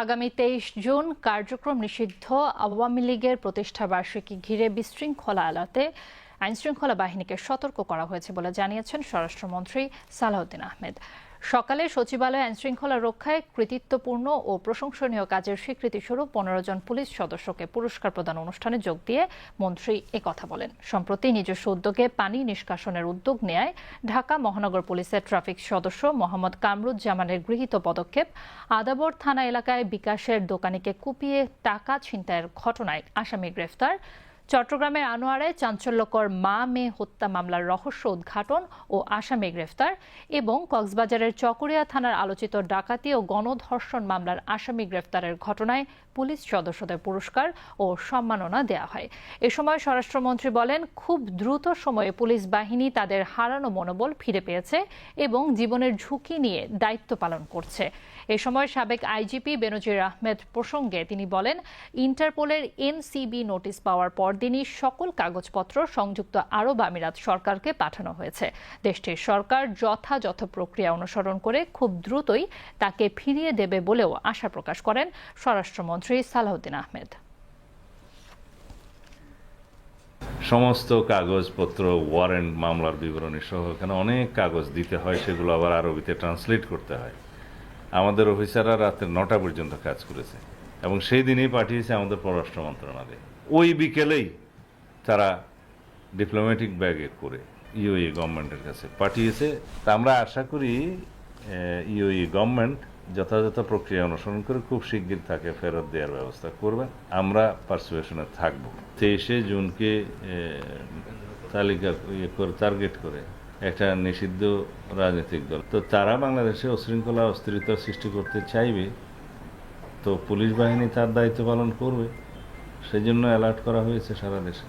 আগামী ২৩ জুন কার্যক্রম নিষিদ্ধ আওয়ামী লীগের প্রতিষ্ঠা বার্ষিকী ঘিরে বিশৃঙ্খলা এড়াতে আইনশৃঙ্খলা বাহিনীকে সতর্ক করা হয়েছে বলে জানিয়েছেন স্বরাষ্ট্রমন্ত্রী সালাউদ্দিন আহমেদ। সকালে সচিবালয়ে আইনশৃঙ্খলা রক্ষায় কৃতিত্বপূর্ণ ও প্রশংসনীয় কাজের স্বীকৃতিস্বরূপ ১৫ জন পুলিশ সদস্যকে পুরস্কার প্রদান অনুষ্ঠানে যোগ দিয়ে মন্ত্রী একথা বলেন। সম্প্রতি নিজস্ব উদ্যোগে পানি নিষ্কাশনের উদ্যোগ নেয় ঢাকা মহানগর পুলিশের ট্রাফিক সদস্য মোহাম্মদ কামরুজ্জামানের গৃহীত পদক্ষেপ আদাবর থানা এলাকায় বিকাশের দোকানিকে কুপিয়ে টাকা ছিনতাইয়ের ঘটনায় আসামি গ্রেফতার, চট্টগ্রামের আনোয়ারায় চাঞ্চল্যকর মা মেয়ে হত্যা মামলার রহস্য উদ্ঘাটন ও আসামি গ্রেফতার এবং কক্সবাজারের চকরিয়া থানার আলোচিত ডাকাতি ও গণধর্ষণ মামলার আসামি গ্রেফতারের ঘটনায় পুলিশ সদস্যদের পুরস্কার ও সম্মাননা দেওয়া হয়। এ সময় স্বরাষ্ট্রমন্ত্রী বলেন, খুব দ্রুত সময়ে পুলিশ বাহিনী তাদের হারানো মনোবল ফিরে পেয়েছে এবং জীবনের ঝুঁকি নিয়ে দায়িত্ব পালন করছে। এ সময় সাবেক আইজিপি বেনজির আহমেদ প্রসঙ্গে তিনি বলেন, ইন্টারপোলের এনসিবি নোটিশ পাওয়ার পরদিনই সকল কাগজপত্র সংযুক্ত আরব আমিরাত সরকারকে পাঠানো হয়েছে। দেশটির সরকার যথাযথ প্রক্রিয়া অনুসরণ করে খুব দ্রুতই তাকে ফিরিয়ে দেবে বলেও আশা প্রকাশ করেন স্বরাষ্ট্রমন্ত্রী সালাউদ্দিন আহমেদ। সমস্ত কাগজপত্র, ওয়ারেন্ট, মামলার বিবরণী সহ এখানে অনেক কাগজ দিতে হয়, সেগুলো আবার আরবিতে ট্রান্সলেট করতে হয়। আমাদের অফিসাররা রাতে ৯টা পর্যন্ত কাজ করেছে এবং সেই দিনই পাঠিয়েছে আমাদের পররাষ্ট্র মন্ত্রণালয়ে। ওই বিকেলেই তারা ডিপ্লোম্যাটিক ব্যাগে করে ইউএই গভর্নমেন্টের কাছে পাঠিয়েছে। তা আমরা আশা করি ইউএই গভর্নমেন্ট যথাযথ প্রক্রিয়া অনুসরণ করে খুব শিগগির তাকে ফেরত দেওয়ার ব্যবস্থা করবে। আমরা পার্সুয়েশনে থাকব। ২৩শে জুনকে তালিকা টার্গেট করে একটা নিষিদ্ধ রাজনৈতিক দল, তো তারা বাংলাদেশে উশৃঙ্খলা অস্থিরতা সৃষ্টি করতে চাইবে, তো পুলিশ বাহিনী তার দায়িত্ব পালন করবে। সেজন্য অ্যালার্ট করা হয়েছে সারা দেশে।